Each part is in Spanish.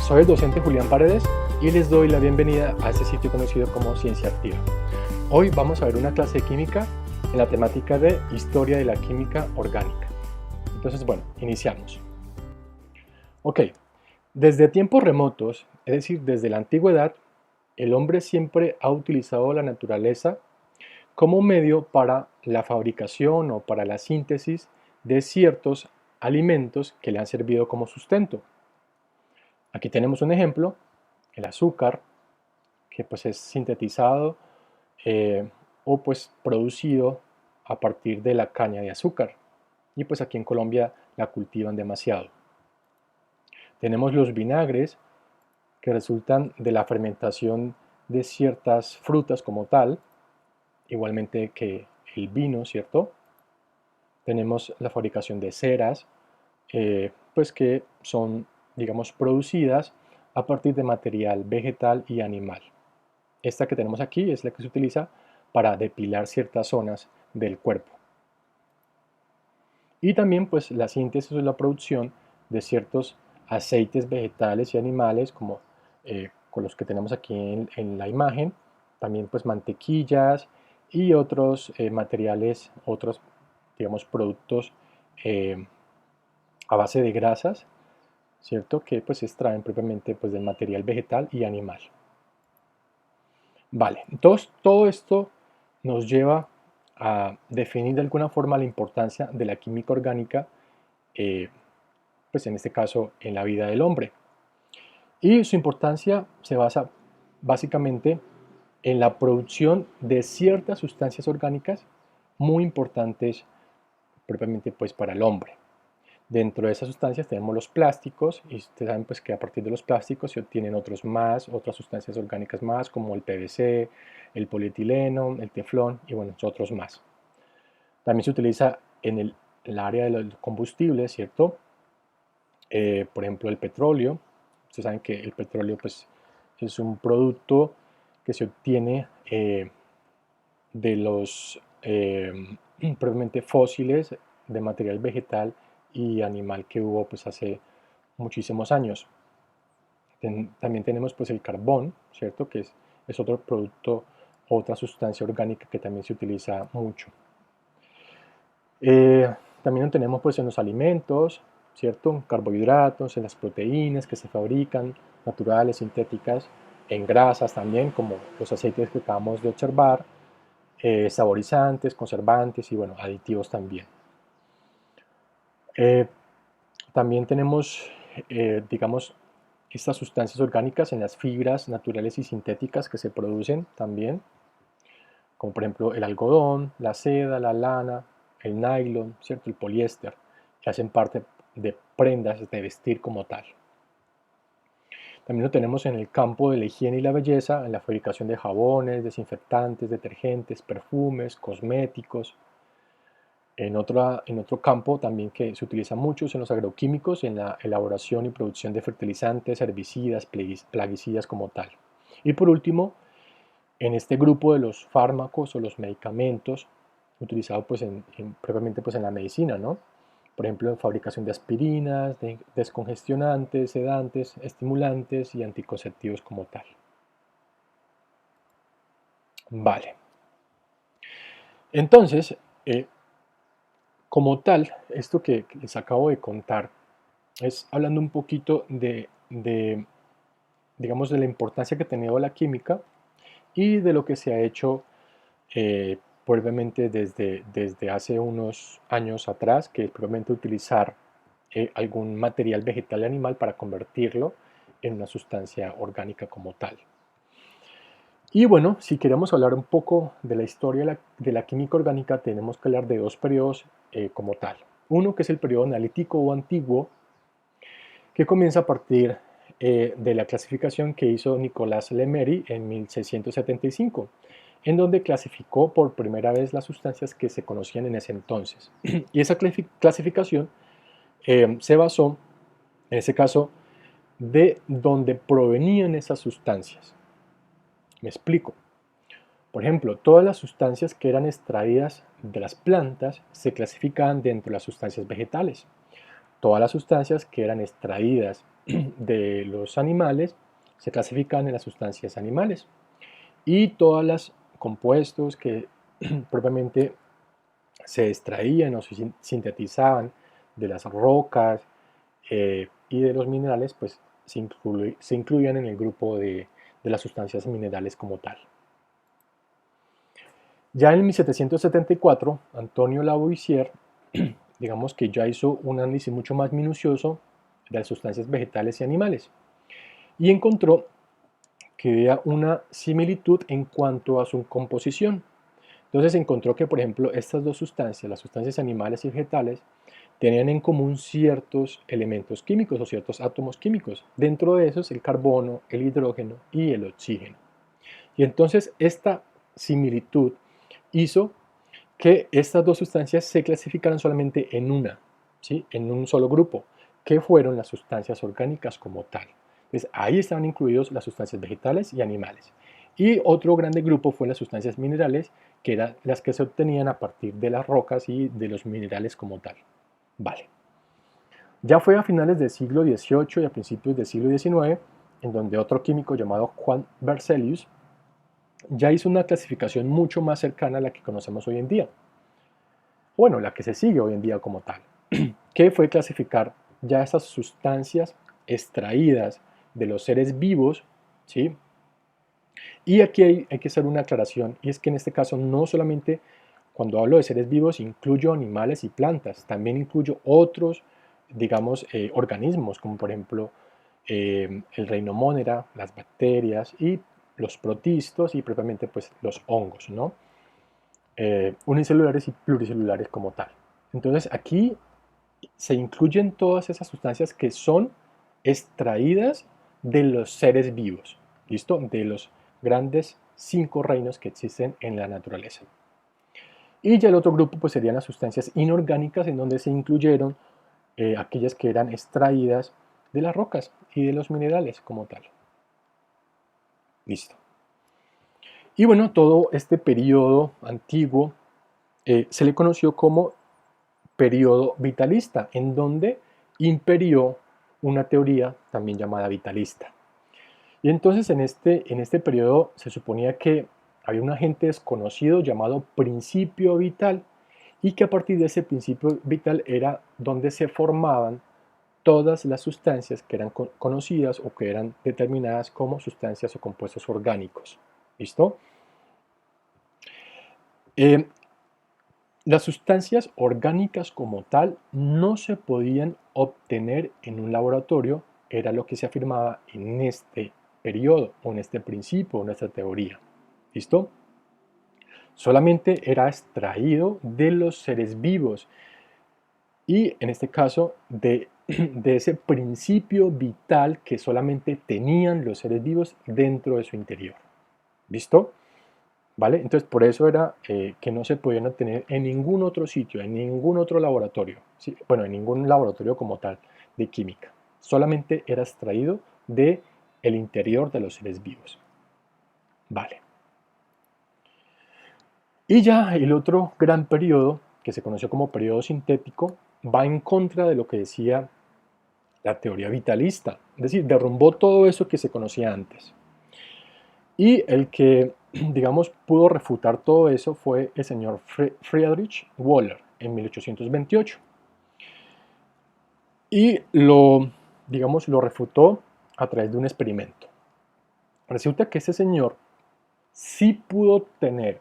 Soy el docente Julián Paredes y les doy la bienvenida a este sitio conocido como Ciencia Activa. Hoy vamos a ver una clase de química en la temática de Historia de la Química Orgánica. Entonces, bueno, iniciamos. Ok, desde tiempos remotos, es decir, desde la antigüedad, el hombre siempre ha utilizado la naturaleza como medio para la fabricación o para la síntesis de ciertos alimentos que le han servido como sustento. Aquí tenemos un ejemplo, el azúcar, que pues es sintetizado o pues producido a partir de la caña de azúcar. Y pues aquí en Colombia la cultivan demasiado. Tenemos los vinagres, que resultan de la fermentación de ciertas frutas como tal, igualmente que el vino, ¿cierto? Tenemos la fabricación de ceras, pues que son, digamos, producidas a partir de material vegetal y animal. Esta que tenemos aquí es la que se utiliza para depilar ciertas zonas del cuerpo. Y también pues la síntesis o la producción de ciertos aceites vegetales y animales como con los que tenemos aquí en la imagen, también pues mantequillas y otros materiales, otros digamos productos a base de grasas, ¿cierto? Que pues se extraen propiamente pues del material vegetal y animal. Vale, entonces todo esto nos lleva a definir de alguna forma la importancia de la química orgánica, pues en este caso en la vida del hombre. Y su importancia se basa básicamente en la producción de ciertas sustancias orgánicas muy importantes propiamente pues para el hombre. Dentro de esas sustancias tenemos los plásticos y ustedes saben pues que a partir de los plásticos se obtienen otras sustancias orgánicas más como el PVC, el polietileno, el teflón y bueno, otros más. También se utiliza en el área de los combustibles, ¿cierto? Por ejemplo, el petróleo. Ustedes saben que el petróleo pues, es un producto que se obtiene de los propiamente fósiles de material vegetal y animal que hubo pues, hace muchísimos años. También tenemos pues, el carbón, ¿cierto? Que es otro producto, otra sustancia orgánica que también se utiliza mucho. También lo tenemos pues, en los alimentos, ¿cierto? Carbohidratos, en las proteínas que se fabrican, naturales, sintéticas, en grasas también, como los aceites que acabamos de observar, saborizantes, conservantes y bueno, aditivos también. También tenemos, digamos, estas sustancias orgánicas en las fibras naturales y sintéticas que se producen también, como por ejemplo el algodón, la seda, la lana, el nylon, ¿cierto? El poliéster, que hacen parte de prendas de vestir como tal. También lo tenemos en el campo de la higiene y la belleza, en la fabricación de jabones, desinfectantes, detergentes, perfumes, cosméticos. En otro campo también que se utiliza mucho son los agroquímicos, en la elaboración y producción de fertilizantes, herbicidas, plaguicidas como tal. Y por último, en este grupo de los fármacos o los medicamentos utilizados pues propiamente pues en la medicina, ¿no? Por ejemplo, en fabricación de aspirinas, de descongestionantes, sedantes, estimulantes y anticonceptivos como tal. Vale. Entonces, como tal, esto que les acabo de contar es hablando un poquito digamos, de la importancia que ha tenido la química y de lo que se ha hecho probablemente desde hace unos años atrás, que es probablemente utilizar algún material vegetal y animal para convertirlo en una sustancia orgánica como tal. Y bueno, si queremos hablar un poco de la historia de la química orgánica, tenemos que hablar de dos periodos como tal. Uno que es el periodo analítico o antiguo, que comienza a partir de la clasificación que hizo Nicolas Lemery en 1675, en donde clasificó por primera vez las sustancias que se conocían en ese entonces. Y esa clasificación se basó, en ese caso, de donde provenían esas sustancias. Me explico. Por ejemplo, todas las sustancias que eran extraídas de las plantas se clasificaban dentro de las sustancias vegetales. Todas las sustancias que eran extraídas de los animales se clasificaban en las sustancias animales y todos los compuestos que propiamente se extraían o se sintetizaban de las rocas y de los minerales, pues se incluían en el grupo de las sustancias minerales como tal. Ya en 1774, Antonio Lavoisier, digamos que ya hizo un análisis mucho más minucioso de las sustancias vegetales y animales y encontró que había una similitud en cuanto a su composición. Entonces encontró que, por ejemplo, estas dos sustancias, las sustancias animales y vegetales, tenían en común ciertos elementos químicos o ciertos átomos químicos. Dentro de esos, el carbono, el hidrógeno y el oxígeno. Y entonces esta similitud hizo que estas dos sustancias se clasificaran solamente en una, ¿sí? En un solo grupo, que fueron las sustancias orgánicas como tal. Entonces ahí estaban incluidos las sustancias vegetales y animales. Y otro grande grupo fue las sustancias minerales, que eran las que se obtenían a partir de las rocas y de los minerales como tal. Vale. Ya fue a finales del siglo XVIII y a principios del siglo XIX, en donde otro químico llamado Juan Berzelius ya hizo una clasificación mucho más cercana a la que conocemos hoy en día. Bueno, la que se sigue hoy en día como tal, que fue clasificar ya esas sustancias extraídas de los seres vivos, ¿sí? Y aquí hay que hacer una aclaración, y es que en este caso no solamente cuando hablo de seres vivos incluyo animales y plantas, también incluyo otros, digamos, organismos, como por ejemplo el reino Monera, las bacterias y los protistos y propiamente pues los hongos, ¿no? Unicelulares y pluricelulares como tal. Entonces aquí se incluyen todas esas sustancias que son extraídas de los seres vivos, ¿listo? De los grandes 5 reinos que existen en la naturaleza. Y ya el otro grupo pues serían las sustancias inorgánicas, en donde se incluyeron aquellas que eran extraídas de las rocas y de los minerales como tal. Listo. Y bueno, todo este periodo antiguo se le conoció como periodo vitalista, en donde imperió una teoría también llamada vitalista. Y entonces en este periodo se suponía que había un agente desconocido llamado principio vital y que a partir de ese principio vital era donde se formaban todas las sustancias que eran conocidas o que eran determinadas como sustancias o compuestos orgánicos. ¿Listo? Las sustancias orgánicas como tal no se podían obtener en un laboratorio, era lo que se afirmaba en este periodo o en este principio, en esta teoría. ¿Listo? Solamente era extraído de los seres vivos y en este caso de ese principio vital que solamente tenían los seres vivos dentro de su interior. ¿Listo? ¿Vale? Entonces, por eso era que no se podían obtener en ningún otro sitio, en ningún otro laboratorio, ¿sí? Bueno, en ningún laboratorio como tal de química. Solamente era extraído del interior de los seres vivos. Vale. Y ya el otro gran periodo, que se conoció como periodo sintético, va en contra de lo que decía la teoría vitalista. Es decir, derrumbó todo eso que se conocía antes. Y el que, digamos, pudo refutar todo eso fue el señor Friedrich Wöhler en 1828. Y digamos, lo refutó a través de un experimento. Resulta que ese señor sí pudo tener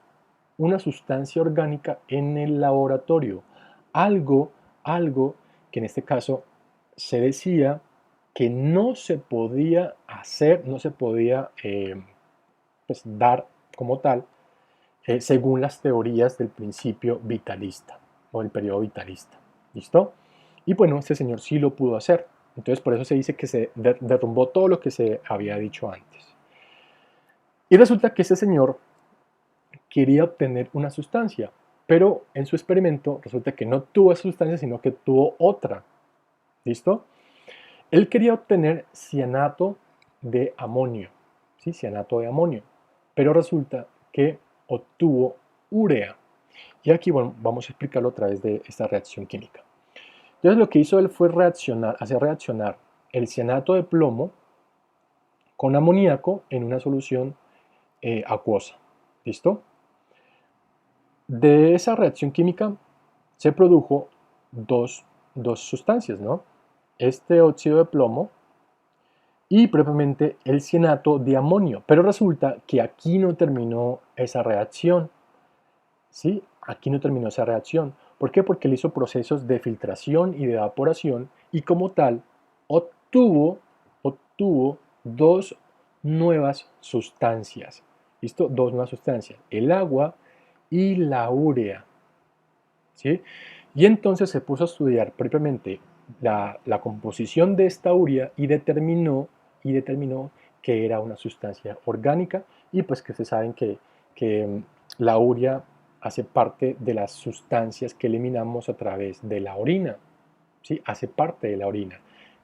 una sustancia orgánica en el laboratorio. Algo que en este caso se decía que no se podía hacer, no se podía pues, dar como tal, según las teorías del principio vitalista o el periodo vitalista. ¿Listo? Y bueno, este señor sí lo pudo hacer. Entonces por eso se dice que se derrumbó todo lo que se había dicho antes. Y resulta que este señor quería obtener una sustancia, pero en su experimento resulta que no tuvo esa sustancia, sino que tuvo otra. ¿Listo? Él quería obtener cianato de amonio, ¿sí? Cianato de amonio, pero resulta que obtuvo urea. Y aquí, bueno, vamos a explicarlo a través de esta reacción química. Entonces lo que hizo él fue hacer reaccionar el cianato de plomo con amoníaco en una solución acuosa. ¿Listo? De esa reacción química se produjo dos sustancias, ¿no? Este óxido de plomo y propiamente el cianato de amonio. Pero resulta que aquí no terminó esa reacción, ¿sí? Aquí no terminó esa reacción. ¿Por qué? Porque él hizo procesos de filtración y de evaporación y como tal obtuvo dos nuevas sustancias. ¿Listo? Dos nuevas sustancias, el agua y la urea. ¿Sí? Y entonces se puso a estudiar propiamente la composición de esta urea y determinó que era una sustancia orgánica y pues que ustedes saben que la urea hace parte de las sustancias que eliminamos a través de la orina, ¿sí? Hace parte de la orina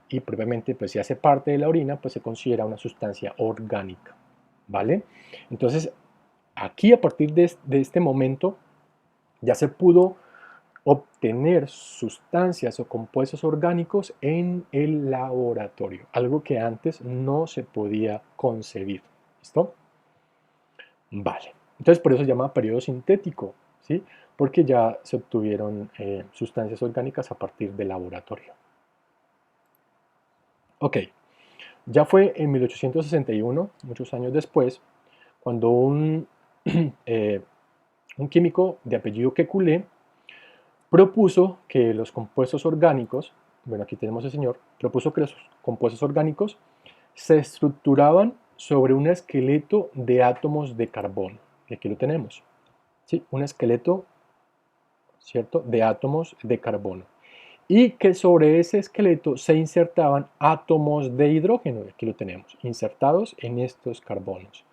y propiamente pues si hace parte de la orina pues se considera una sustancia orgánica, ¿vale? Entonces aquí a partir de este momento ya se pudo obtener sustancias o compuestos orgánicos en el laboratorio, algo que antes no se podía concebir. ¿Listo? Vale. Entonces por eso se llama periodo sintético, ¿sí? Porque ya se obtuvieron sustancias orgánicas a partir del laboratorio. Ok, ya fue en 1861, muchos años después, cuando un químico de apellido Kekulé propuso que los compuestos orgánicos, bueno, aquí tenemos el señor, propuso que los compuestos orgánicos se estructuraban sobre un esqueleto de átomos de carbono. Y aquí lo tenemos, ¿sí? Un esqueleto, ¿cierto?, de átomos de carbono. Y que sobre ese esqueleto se insertaban átomos de hidrógeno, y aquí lo tenemos, insertados en estos carbonos.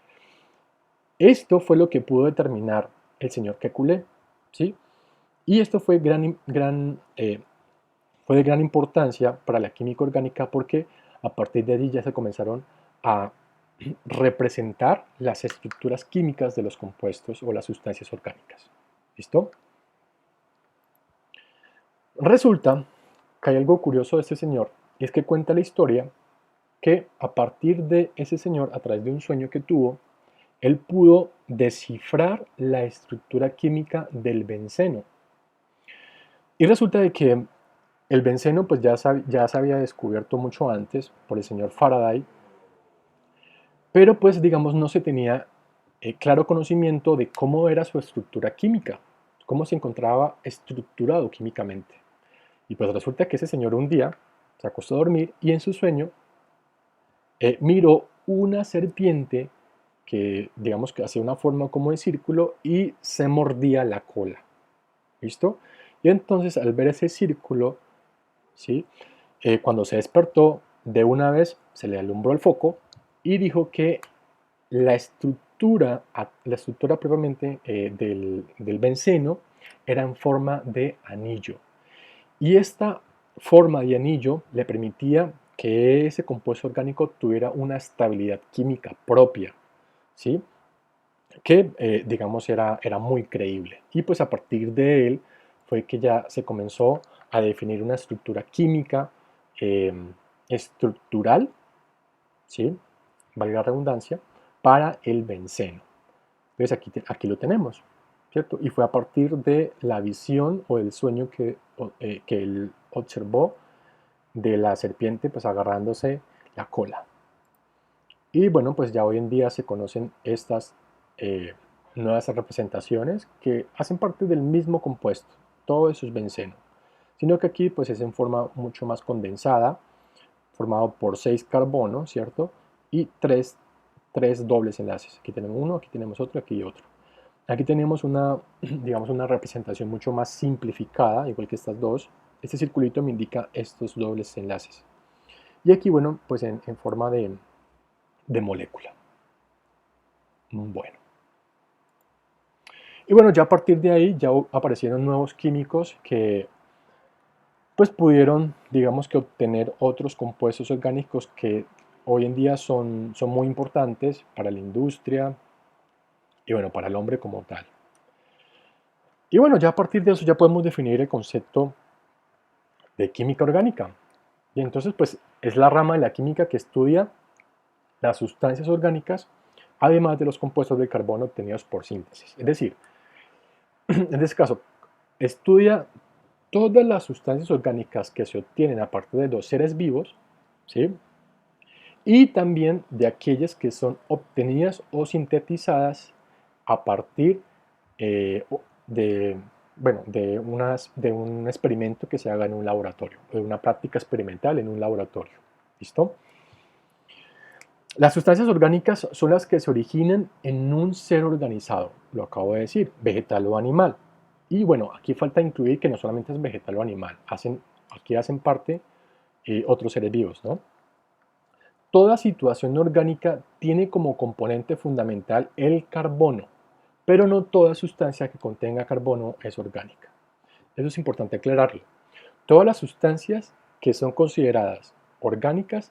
Esto fue lo que pudo determinar el señor Kekulé, ¿sí? Y esto fue fue de gran importancia para la química orgánica porque a partir de allí ya se comenzaron a representar las estructuras químicas de los compuestos o las sustancias orgánicas. ¿Listo? Resulta que hay algo curioso de este señor y es que cuenta la historia que a partir de ese señor, a través de un sueño que tuvo, él pudo descifrar la estructura química del benceno. Y resulta de que el benceno pues ya se había descubierto mucho antes por el señor Faraday, pero pues digamos no se tenía claro conocimiento de cómo era su estructura química, cómo se encontraba estructurado químicamente. Y pues resulta que ese señor un día se acostó a dormir y en su sueño miró una serpiente que digamos que hacía una forma como de círculo y se mordía la cola. ¿Listo? Y entonces al ver ese círculo, ¿sí? Cuando se despertó, de una vez se le alumbró el foco y dijo que la estructura propiamente del benceno era en forma de anillo. Y esta forma de anillo le permitía que ese compuesto orgánico tuviera una estabilidad química propia, ¿sí? Que digamos era muy creíble. Y pues a partir de él fue que ya se comenzó a definir una estructura química eh, estructural, ¿sí? Valga la redundancia, para el benceno. Entonces aquí lo tenemos, ¿cierto? Y fue a partir de la visión o del sueño que él observó de la serpiente pues agarrándose la cola. Y bueno, pues ya hoy en día se conocen estas nuevas representaciones que hacen parte del mismo compuesto, todo eso es benceno, sino que aquí pues es en forma mucho más condensada, formado por 6 carbonos, ¿cierto? Y 3 dobles enlaces. Aquí tenemos uno, aquí tenemos otro, aquí otro. Aquí tenemos una, digamos, una representación mucho más simplificada, igual que estas dos. Este circulito me indica estos dobles enlaces. Y aquí, bueno, pues en forma de molécula. Bueno. Y bueno, ya a partir de ahí ya aparecieron nuevos químicos que pues pudieron, digamos que obtener otros compuestos orgánicos que hoy en día son muy importantes para la industria y bueno, para el hombre como tal. Y bueno, ya a partir de eso ya podemos definir el concepto de química orgánica. Y entonces, pues, es la rama de la química que estudia las sustancias orgánicas, además de los compuestos de carbono obtenidos por síntesis. Es decir, en este caso, estudia todas las sustancias orgánicas que se obtienen a partir de los seres vivos, ¿sí? Y también de aquellas que son obtenidas o sintetizadas a partir de, bueno, de un experimento que se haga en un laboratorio, de una práctica experimental en un laboratorio. ¿Listo? Las sustancias orgánicas son las que se originan en un ser organizado, lo acabo de decir, vegetal o animal. Y bueno, aquí falta incluir que no solamente es vegetal o animal, aquí hacen parte otros seres vivos, ¿no? Toda situación orgánica tiene como componente fundamental el carbono, pero no toda sustancia que contenga carbono es orgánica. Eso es importante aclararlo. Todas las sustancias que son consideradas orgánicas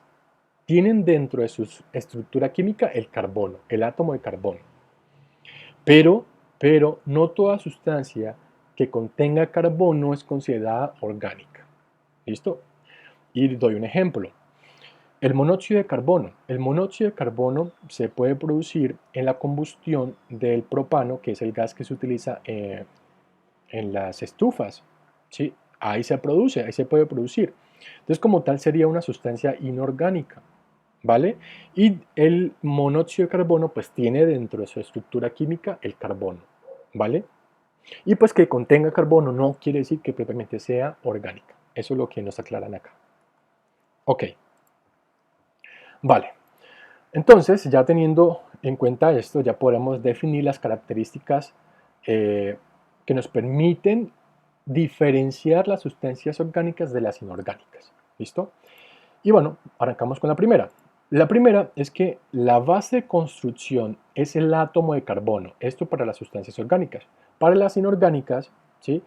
tienen dentro de su estructura química el carbono, el átomo de carbono. Pero, no toda sustancia que contenga carbono es considerada orgánica. ¿Listo? Y doy un ejemplo. El monóxido de carbono. El monóxido de carbono se puede producir en la combustión del propano, que es el gas que se utiliza en las estufas. ¿Sí? Ahí se produce, ahí se puede producir. Entonces, como tal, sería una sustancia inorgánica. ¿Vale? Y el monóxido de carbono pues tiene dentro de su estructura química el carbono, ¿vale? Y pues que contenga carbono no quiere decir que propiamente sea orgánica. Eso es lo que nos aclaran acá. Ok, vale. Entonces, ya teniendo en cuenta esto, ya podemos definir las características que nos permiten diferenciar las sustancias orgánicas de las inorgánicas. ¿Listo? Y bueno, arrancamos con la primera. La primera es que la base de construcción es el átomo de carbono. Esto para las sustancias orgánicas. Para las inorgánicas, ¿sí?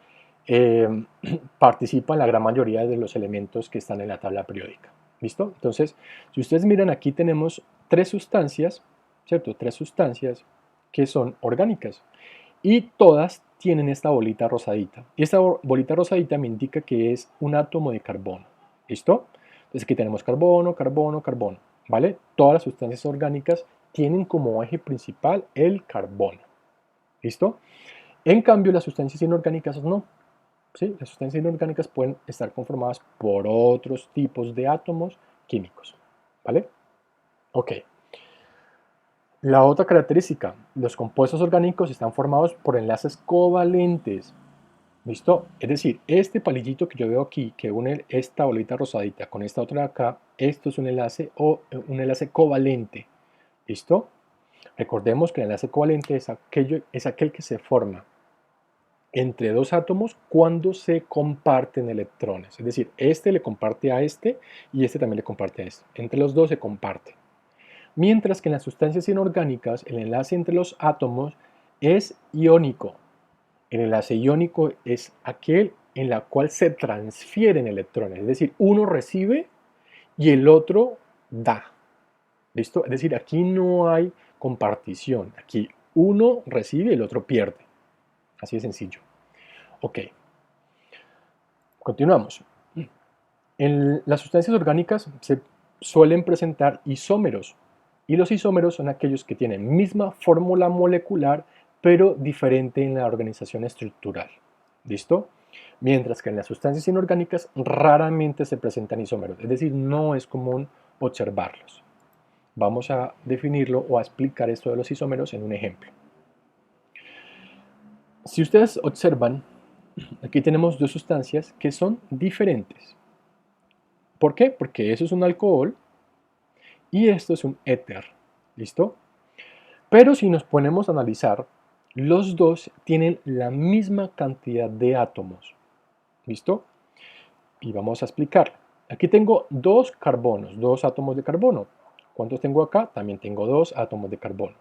Participan la gran mayoría de los elementos que están en la tabla periódica. ¿Listo? Entonces, si ustedes miran aquí tenemos tres sustancias, ¿cierto? Tres sustancias que son orgánicas y todas tienen esta bolita rosadita. Y esta bolita rosadita me indica que es un átomo de carbono. ¿Listo? Entonces aquí tenemos carbono, carbono, carbono. ¿Vale? Todas las sustancias orgánicas tienen como eje principal el carbono. ¿Listo? En cambio, las sustancias inorgánicas no. ¿Sí? Las sustancias inorgánicas pueden estar conformadas por otros tipos de átomos químicos. ¿Vale? Ok. La otra característica, los compuestos orgánicos están formados por enlaces covalentes. ¿Listo? Es decir, este palillito que yo veo aquí, que une esta bolita rosadita con esta otra de acá, esto es un enlace o un enlace covalente. ¿Listo? Recordemos que el enlace covalente es aquel que se forma entre dos átomos cuando se comparten electrones. Es decir, este le comparte a este y este también le comparte a este. Entre los dos se comparte. Mientras que en las sustancias inorgánicas el enlace entre los átomos es iónico. El enlace iónico es aquel en la cual se transfieren electrones, es decir, uno recibe y el otro da. ¿Listo? Es decir, aquí no hay compartición, aquí uno recibe y el otro pierde. Así de sencillo. Ok, continuamos. En las sustancias orgánicas se suelen presentar isómeros y los isómeros son aquellos que tienen misma fórmula molecular pero diferente en la organización estructural. ¿Listo? Mientras que en las sustancias inorgánicas raramente se presentan isómeros, es decir, no es común observarlos. Vamos a definirlo o a explicar esto de los isómeros en un ejemplo. Si ustedes observan, aquí tenemos dos sustancias que son diferentes. ¿Por qué? Porque eso es un alcohol y esto es un éter. ¿Listo? Pero si nos ponemos a analizar, los dos tienen la misma cantidad de átomos. ¿Listo? Y vamos a explicar. Aquí tengo dos carbonos, dos átomos de carbono. ¿Cuántos tengo acá? También tengo dos átomos de carbono.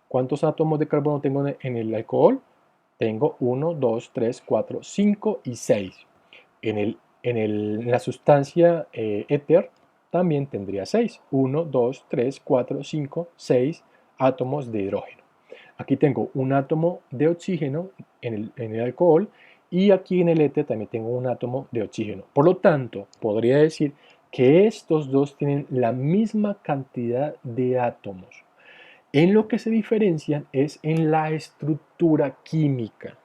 ¿Cuántos átomos de carbono tengo en el alcohol? Tengo 1, 2, 3, 4, 5 y 6. En la sustancia éter también tendría 6. 1, 2, 3, 4, 5, 6 átomos de hidrógeno. Aquí tengo un átomo de oxígeno en el alcohol y aquí en el éter también tengo un átomo de oxígeno. Por lo tanto, podría decir que estos dos tienen la misma cantidad de átomos. En lo que se diferencian es en la estructura química.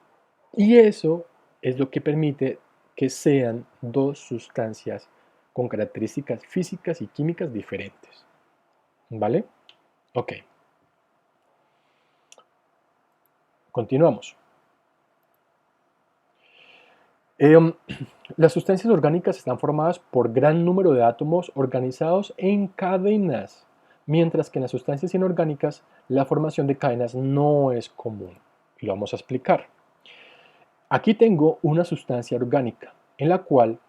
Y eso es lo que permite que sean dos sustancias con características físicas y químicas diferentes. ¿Vale? Ok. Continuamos. Las sustancias orgánicas están formadas por gran número de átomos organizados en cadenas, mientras que en las sustancias inorgánicas la formación de cadenas no es común. Y lo vamos a explicar. Aquí tengo una sustancia orgánica en la cual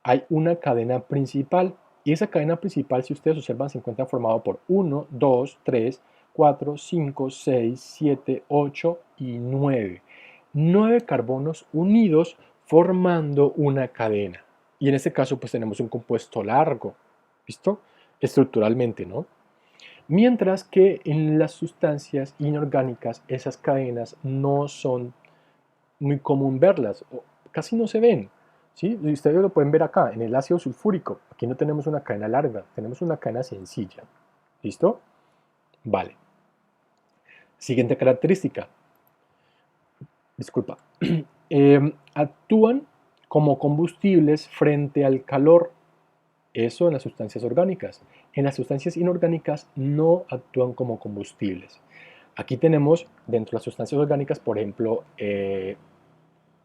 hay una cadena principal y esa cadena principal, si ustedes observan, se encuentra formada por 1, 2, 3, 4, 5, 6, 7, 8 y 9. 9 carbonos unidos formando una cadena. Y en este caso pues tenemos un compuesto largo, ¿visto? Estructuralmente, ¿no? Mientras que en las sustancias inorgánicas esas cadenas no son muy común verlas, casi no se ven. ¿Sí? Y ustedes lo pueden ver acá, en el ácido sulfúrico. Aquí no tenemos una cadena larga, tenemos una cadena sencilla. ¿Listo? Vale. Siguiente característica. Disculpa. Actúan como combustibles frente al calor. Eso en las sustancias orgánicas. En las sustancias inorgánicas no actúan como combustibles. Aquí tenemos dentro de las sustancias orgánicas, por ejemplo,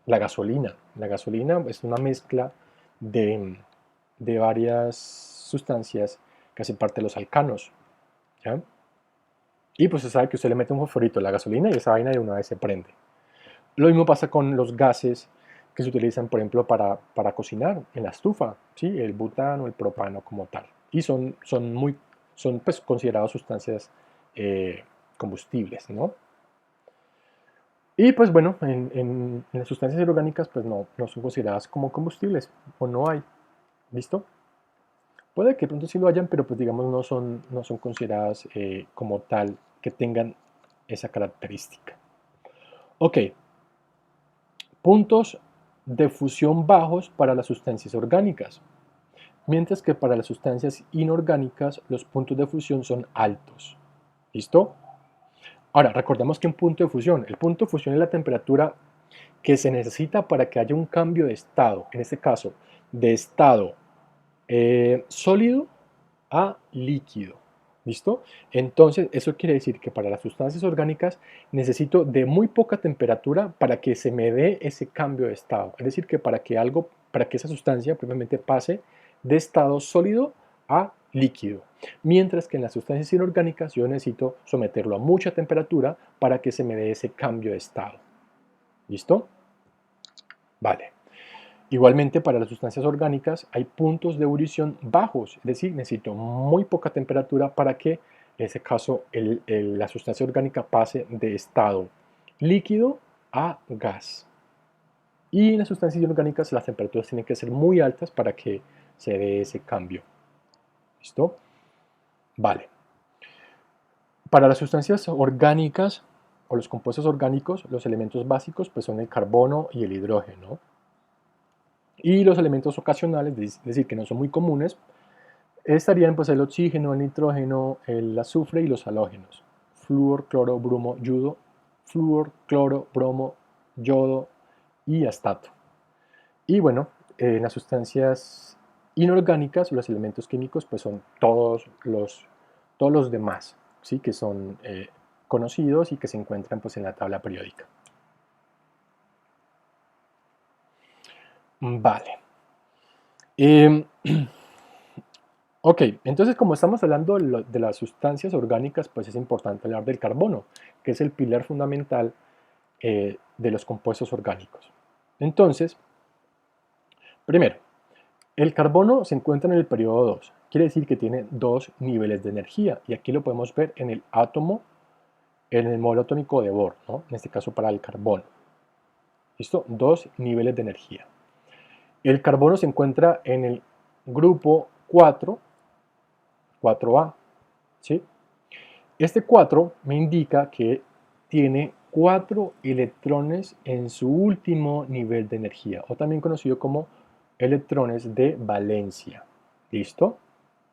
la gasolina. La gasolina es una mezcla de varias sustancias que hacen parte de los alcanos. ¿Ya? Y pues se sabe que usted le mete un fosforito a la gasolina y esa vaina de una vez se prende. Lo mismo pasa con los gases que se utilizan, por ejemplo, para cocinar en la estufa, ¿sí? El butano, el propano como tal. Y son pues, considerados sustancias combustibles, ¿no? Y pues bueno, en las sustancias inorgánicas pues no son consideradas como combustibles o no hay. ¿Listo? Puede que de pronto sí lo hayan, pero pues digamos no son consideradas como tal que tengan esa característica. Ok, puntos de fusión bajos para las sustancias orgánicas, mientras que para las sustancias inorgánicas los puntos de fusión son altos. ¿Listo? Ahora, recordemos que un punto de fusión, el punto de fusión es la temperatura que se necesita para que haya un cambio de estado, en este caso, de estado sólido a líquido. ¿Listo? Entonces, eso quiere decir que para las sustancias orgánicas necesito de muy poca temperatura para que se me dé ese cambio de estado. Es decir, que para que esa sustancia probablemente pase de estado sólido a líquido. Mientras que en las sustancias inorgánicas yo necesito someterlo a mucha temperatura para que se me dé ese cambio de estado. ¿Listo? Vale. Igualmente, para las sustancias orgánicas hay puntos de ebullición bajos, es decir, necesito muy poca temperatura para que, en ese caso, la sustancia orgánica pase de estado líquido a gas. Y en las sustancias inorgánicas las temperaturas tienen que ser muy altas para que se dé ese cambio. ¿Listo? Vale. Para las sustancias orgánicas o los compuestos orgánicos, los elementos básicos pues, son el carbono y el hidrógeno. Y los elementos ocasionales, es decir, que no son muy comunes, estarían pues el oxígeno, el nitrógeno, el azufre y los halógenos. Flúor, cloro, bromo, yodo, flúor, cloro, bromo, yodo y astato. Y bueno, en las sustancias inorgánicas, los elementos químicos pues son todos los demás, ¿sí? Que son conocidos y que se encuentran pues en la tabla periódica. Vale. Ok, entonces como estamos hablando de las sustancias orgánicas, pues es importante hablar del carbono, que es el pilar fundamental de los compuestos orgánicos. Entonces, primero, el carbono se encuentra en el periodo 2, quiere decir que tiene dos niveles de energía, y aquí lo podemos ver en el átomo, en el modelo atómico de Bohr, ¿no? En este caso para el carbono. ¿Listo? Dos niveles de energía. El carbono se encuentra en el grupo 4A, ¿sí? Este 4 me indica que tiene 4 electrones en su último nivel de energía, o también conocido como electrones de valencia. ¿Listo?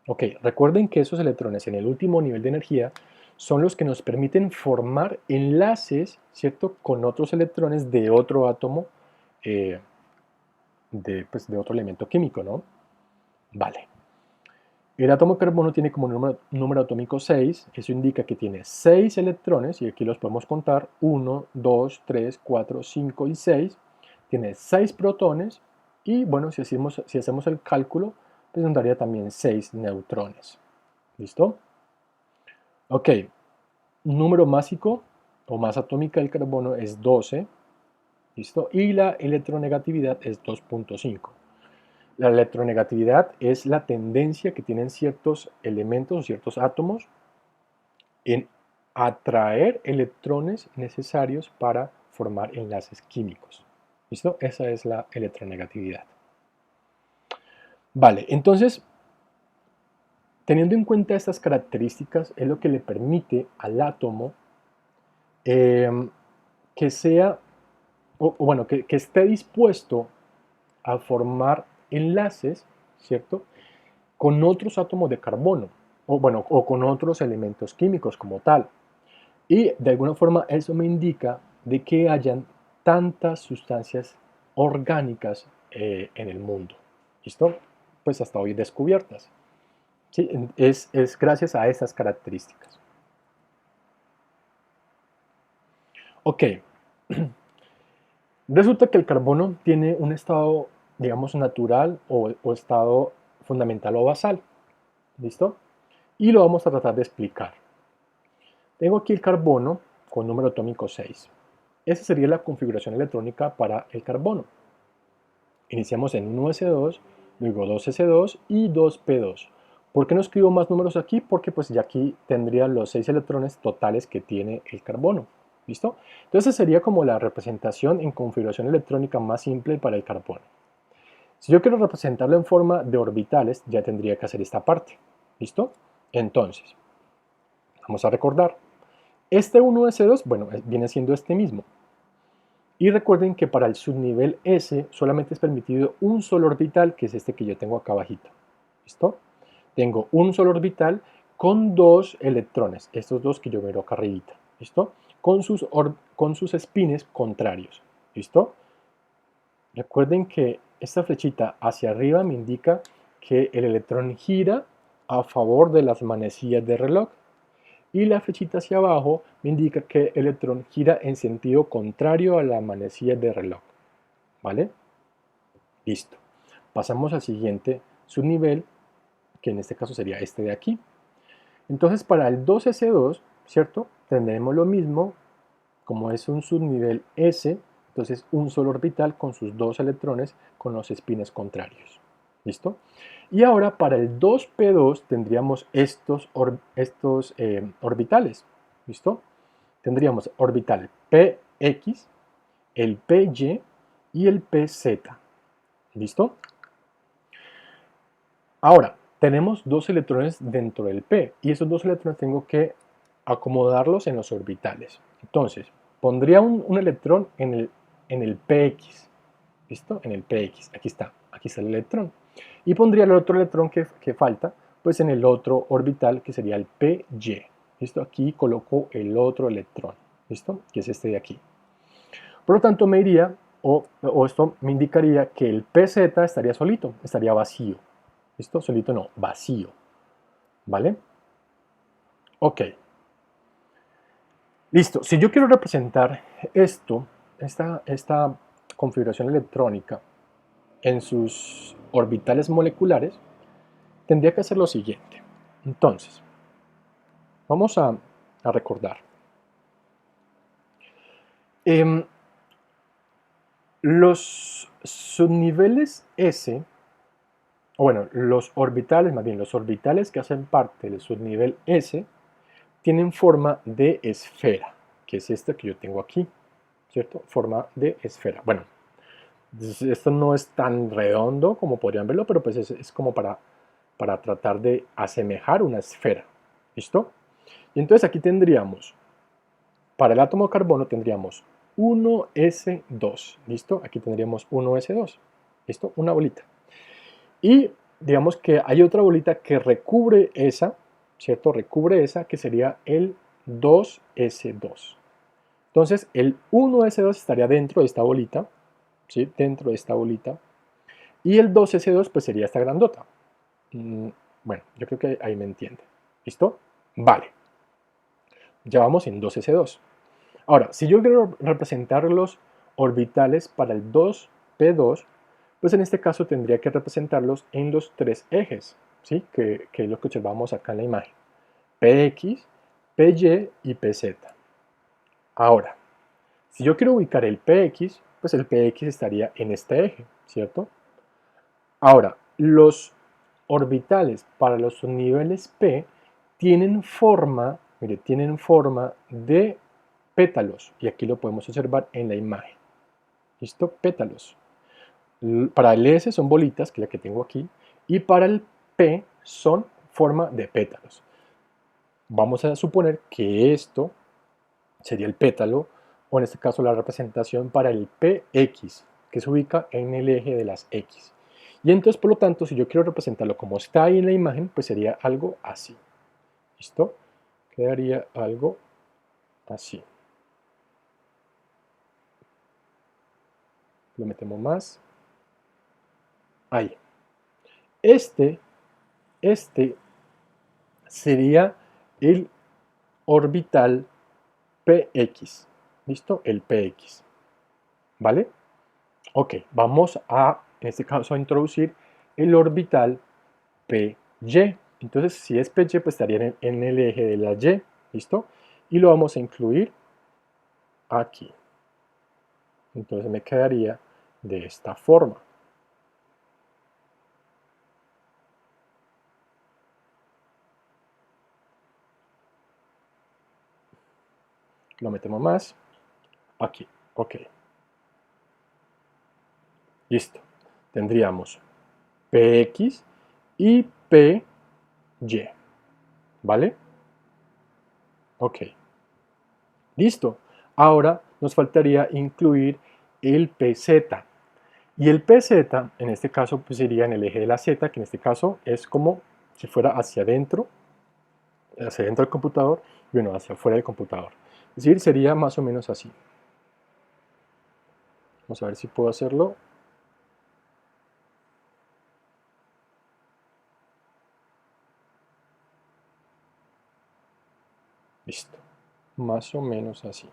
Ok, recuerden que esos electrones en el último nivel de energía son los que nos permiten formar enlaces, ¿cierto?, con otros electrones de otro átomo, eh, pues, de otro elemento químico, ¿no? Vale. El átomo de carbono tiene como número atómico 6, eso indica que tiene 6 electrones, y aquí los podemos contar, 1, 2, 3, 4, 5 y 6. Tiene 6 protones, y bueno, si hacemos el cálculo, pues nos daría también 6 neutrones. ¿Listo? Ok, número másico o masa atómica del carbono es 12, ¿listo? Y la electronegatividad es 2.5. La electronegatividad es la tendencia que tienen ciertos elementos o ciertos átomos en atraer electrones necesarios para formar enlaces químicos. ¿Listo? Esa es la electronegatividad. Vale, entonces, teniendo en cuenta estas características, es lo que le permite al átomo que sea, o bueno, que esté dispuesto a formar enlaces, ¿cierto?, con otros átomos de carbono, o bueno, o con otros elementos químicos como tal. Y de alguna forma eso me indica de que hayan tantas sustancias orgánicas en el mundo. ¿Listo? Pues hasta hoy descubiertas. ¿Sí? Es gracias a esas características. Ok. Resulta que el carbono tiene un estado, digamos, natural o estado fundamental o basal. ¿Listo? Y lo vamos a tratar de explicar. Tengo aquí el carbono con número atómico 6. Esa sería la configuración electrónica para el carbono. Iniciamos en 1s2, luego 2s2 y 2p2. ¿Por qué no escribo más números aquí? Porque pues ya aquí tendría los 6 electrones totales que tiene el carbono. ¿Listo? Entonces sería como la representación en configuración electrónica más simple para el carbono. Si yo quiero representarlo en forma de orbitales, ya tendría que hacer esta parte. ¿Listo? Entonces, vamos a recordar. Este 1s2, bueno, viene siendo este mismo. Y recuerden que para el subnivel S solamente es permitido un solo orbital, que es este que yo tengo acá abajito. ¿Listo? Tengo un solo orbital con dos electrones, estos dos que yo miro acá arribita. ¿Listo? Con sus espines contrarios. ¿Listo? Recuerden que esta flechita hacia arriba me indica que el electrón gira a favor de las manecillas de reloj. Y la flechita hacia abajo me indica que el electrón gira en sentido contrario a la manecilla de reloj. ¿Vale? Listo. Pasamos al siguiente subnivel, que en este caso sería este de aquí. Entonces, para el 2s2, ¿cierto? Tendremos lo mismo, como es un subnivel S, entonces un solo orbital con sus dos electrones con los espines contrarios. ¿Listo? Y ahora para el 2p2 tendríamos estos orbitales. ¿Listo? Tendríamos orbital px, el py y el pz. ¿Listo? Ahora, tenemos dos electrones dentro del p y esos dos electrones tengo que acomodarlos en los orbitales. Entonces, pondría un electrón en el px. ¿Listo? En el px. Aquí está el electrón. Y pondría el otro electrón que falta, pues en el otro orbital, que sería el py. ¿Listo? Aquí coloco el otro electrón. ¿Listo? Que es este de aquí. Por lo tanto, me diría, o esto me indicaría que el pz estaría solito, estaría vacío. ¿Listo? Solito no, vacío. ¿Vale? Ok. Listo. Si yo quiero representar esta configuración electrónica en sus orbitales moleculares, tendría que hacer lo siguiente. Entonces, vamos a recordar. Los subniveles S, o bueno, los orbitales, más bien los orbitales que hacen parte del subnivel S, tienen forma de esfera, que es esta que yo tengo aquí, ¿cierto? Forma de esfera. Bueno, esto no es tan redondo como podrían verlo, pero pues es como para tratar de asemejar una esfera. ¿Listo? Y entonces aquí tendríamos, para el átomo de carbono tendríamos 1s2. ¿Listo? Aquí tendríamos 1s2. ¿Listo? Una bolita. Y digamos que hay otra bolita que recubre esa, ¿cierto? Recubre esa, que sería el 2s2. Entonces, el 1s2 estaría dentro de esta bolita, ¿sí? Dentro de esta bolita. Y el 2s2 pues sería esta grandota. Bueno, yo creo que ahí me entiende. ¿Listo? Vale. Ya vamos en 2s2. Ahora, si yo quiero representar los orbitales para el 2p2, pues en este caso tendría que representarlos en los tres ejes, ¿sí? Que es lo que observamos acá en la imagen. Px, Py y Pz. Ahora, si yo quiero ubicar el Px, pues el Px estaría en este eje, ¿cierto? Ahora, los orbitales para los niveles P tienen forma, mire, tienen forma de pétalos, y aquí lo podemos observar en la imagen. ¿Listo? Pétalos. Para el S son bolitas, que es la que tengo aquí, y para el P son forma de pétalos. Vamos a suponer que esto sería el pétalo, o en este caso la representación para el PX, que se ubica en el eje de las X. Y entonces, por lo tanto, si yo quiero representarlo como está ahí en la imagen, pues sería algo así. ¿Listo? Quedaría algo así. Lo metemos más. Ahí. Este sería el orbital PX. ¿Listo? El PX. ¿Vale? Ok, vamos a, en este caso, a introducir el orbital PY. Entonces, si es PY, pues estaría en el eje de la Y. ¿Listo? Y lo vamos a incluir aquí. Entonces me quedaría de esta forma. Lo metemos más. Aquí. Ok. Listo. Tendríamos PX y PY. ¿Vale? Ok. Listo. Ahora nos faltaría incluir el PZ. Y el PZ, en este caso, pues iría en el eje de la Z, que en este caso es como si fuera hacia adentro del computador, y bueno, hacia afuera del computador. Es decir, sería más o menos así. Vamos a ver si puedo hacerlo. Listo. Más o menos así.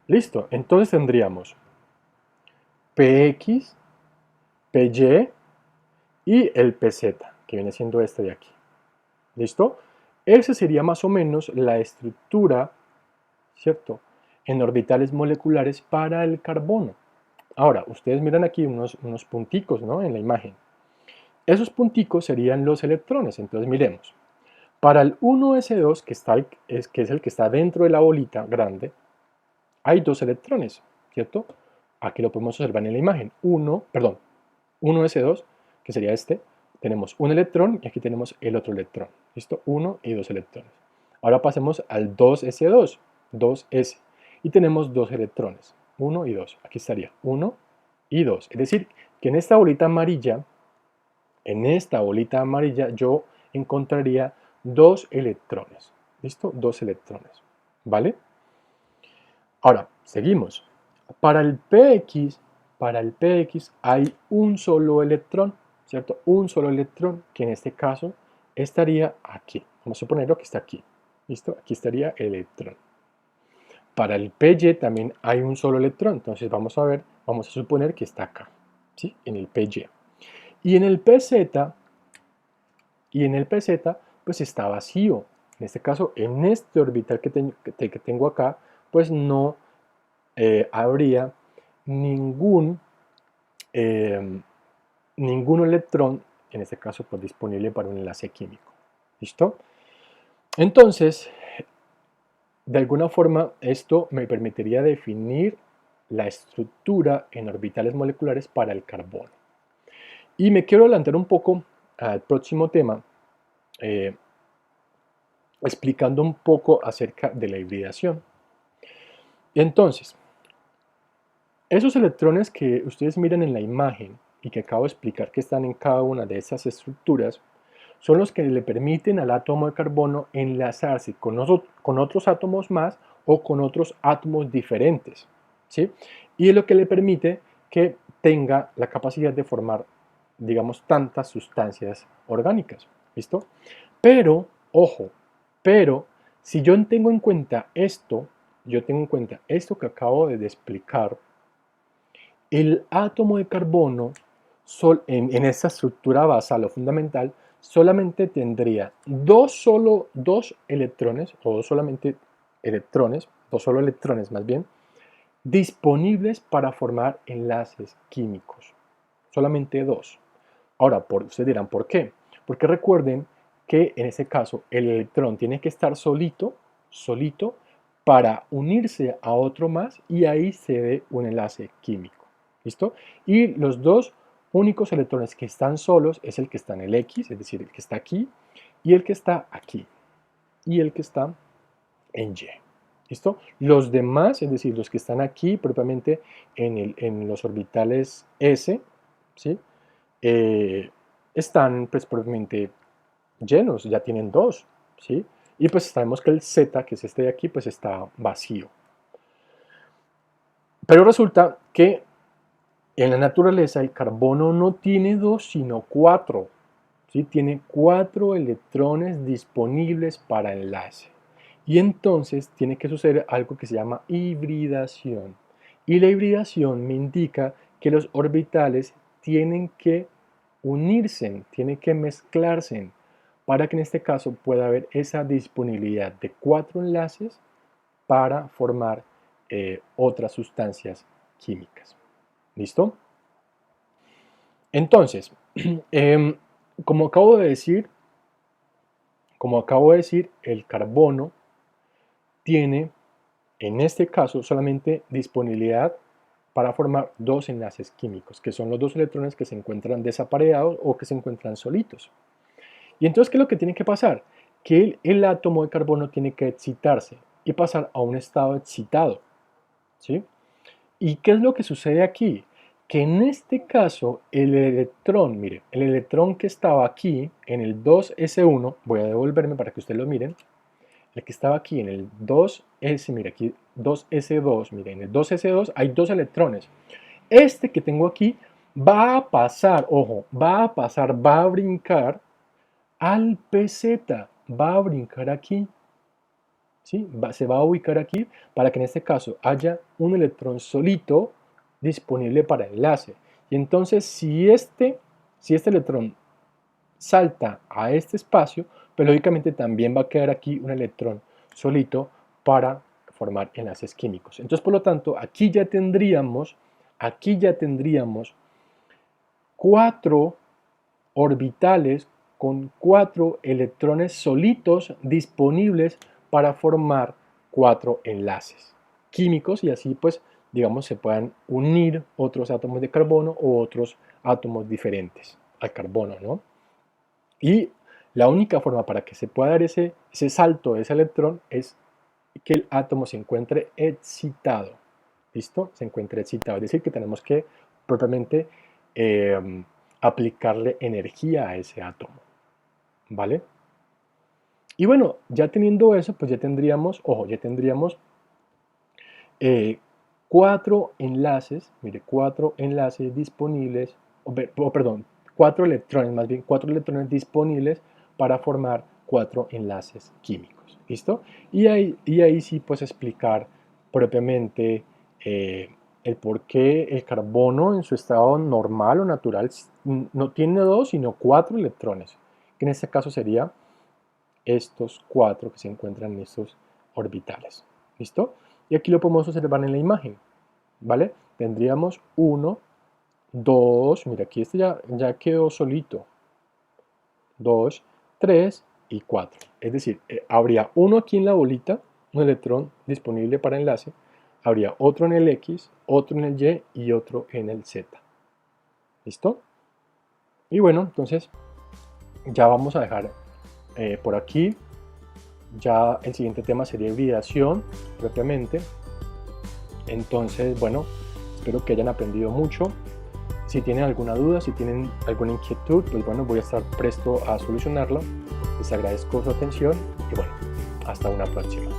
Listo. Entonces tendríamos PX, PY y el PZ, que viene siendo este de aquí. ¿Listo? Esa sería más o menos la estructura, ¿cierto?, en orbitales moleculares para el carbono. Ahora, ustedes miran aquí unos punticos, ¿no?, en la imagen. Esos punticos serían los electrones. Entonces miremos. Para el 1s2, que es el que está dentro de la bolita grande, hay dos electrones, ¿cierto? Aquí lo podemos observar en la imagen. 1s2, que sería este, tenemos un electrón y aquí tenemos el otro electrón. ¿Listo? 1 y 2 electrones. Ahora pasemos al 2s2, 2s, y tenemos dos electrones, 1 y 2. Aquí estaría 1 y 2. Es decir, que en esta bolita amarilla, yo encontraría dos electrones. ¿Listo? Dos electrones. ¿Vale? Ahora, seguimos. Para el PX hay un solo electrón, ¿cierto? Un solo electrón, que en este caso estaría aquí. Vamos a suponerlo que está aquí. ¿Listo? Aquí estaría el electrón. Para el PY también hay un solo electrón, entonces vamos a suponer que está acá, ¿sí? En el PY. Y en el PZ, pues está vacío. En este caso, en este orbital que tengo acá, pues no habría ningún electrón, en este caso, pues, disponible para un enlace químico. ¿Listo? Entonces, de alguna forma, esto me permitiría definir la estructura en orbitales moleculares para el carbono. Y me quiero adelantar un poco al próximo tema, explicando un poco acerca de la hibridación. Entonces, esos electrones que ustedes miran en la imagen, y que acabo de explicar que están en cada una de esas estructuras son los que le permiten al átomo de carbono enlazarse con otros átomos más o con otros átomos diferentes, ¿sí? Y es lo que le permite que tenga la capacidad de formar, digamos, tantas sustancias orgánicas, ¿listo? Pero, ojo, pero si yo tengo en cuenta esto, que acabo de explicar, el átomo de carbono en esta estructura basal o fundamental solamente tendría dos electrones, o dos solo electrones más bien, disponibles para formar enlaces químicos. Solamente dos. Ahora, ustedes dirán, ¿por qué? Porque recuerden que en ese caso el electrón tiene que estar solito para unirse a otro más y ahí se dé un enlace químico. ¿Listo? Y los dos únicos electrones que están solos es el que está en el X, es decir, el que está aquí, y el que está aquí, y el que está en Y. ¿Listo? Los demás, es decir, los que están aquí propiamente en los orbitales S, ¿sí? Están pues propiamente llenos, ya tienen dos, ¿sí? Y pues sabemos que el Z, que es este de aquí, pues está vacío. Pero resulta que en la naturaleza el carbono no tiene dos, sino cuatro, ¿sí? Tiene 4 electrones disponibles para enlace. Y entonces tiene que suceder algo que se llama hibridación. Y la hibridación me indica que los orbitales tienen que unirse, tienen que mezclarse, para que en este caso pueda haber esa disponibilidad de 4 enlaces para formar otras sustancias químicas. ¿Listo? Entonces, como acabo de decir, el carbono tiene, en este caso, solamente disponibilidad para formar dos enlaces químicos, que son los dos electrones que se encuentran desapareados o que se encuentran solitos. Y entonces, ¿qué es lo que tiene que pasar? Que el átomo de carbono tiene que excitarse y pasar a un estado excitado, ¿sí? ¿Y qué es lo que sucede aquí? Que en este caso el electrón, mire, el electrón que estaba aquí en el 2s1, voy a devolverme para que ustedes lo miren, el que estaba aquí en el 2s, mire aquí 2s2, mire, en el 2s2 hay dos electrones. Este que tengo aquí va a pasar, ojo, va a brincar al pz, va a brincar aquí, ¿sí? Se va a ubicar aquí para que en este caso haya un electrón solito disponible para enlace. Y entonces si este electrón salta a este espacio, pues lógicamente también va a quedar aquí un electrón solito para formar enlaces químicos. Entonces, por lo tanto, aquí ya tendríamos 4 orbitales con 4 electrones solitos disponibles para formar 4 enlaces químicos y así pues digamos se puedan unir otros átomos de carbono o otros átomos diferentes al carbono, ¿no? Y la única forma para que se pueda dar ese salto de ese electrón es que el átomo se encuentre excitado. ¿Listo? Se encuentre excitado. Es decir, que tenemos que propiamente aplicarle energía a ese átomo. ¿Vale? Y bueno, ya teniendo eso, pues ya tendríamos, ojo, 4 enlaces, mire, 4 enlaces disponibles, perdón, 4 electrones, más bien 4 electrones disponibles para formar 4 enlaces químicos. ¿Listo? Y ahí sí pues explicar propiamente el por qué el carbono en su estado normal o natural no tiene 2 sino 4 electrones, que en este caso sería estos 4 que se encuentran en estos orbitales. ¿Listo? Y aquí lo podemos observar en la imagen, ¿vale? Tendríamos 1, 2, mira aquí este ya quedó solito, 2, 3 y 4. Es decir, habría uno aquí en la bolita, un electrón disponible para enlace, habría otro en el X, otro en el Y y otro en el Z. ¿Listo? Y bueno, entonces ya vamos a dejar por aquí. Ya el siguiente tema sería hibridación propiamente. Entonces, bueno, espero que hayan aprendido mucho. Si tienen alguna duda, si tienen alguna inquietud, pues bueno, voy a estar presto a solucionarlo. Les agradezco su atención y bueno, hasta una próxima.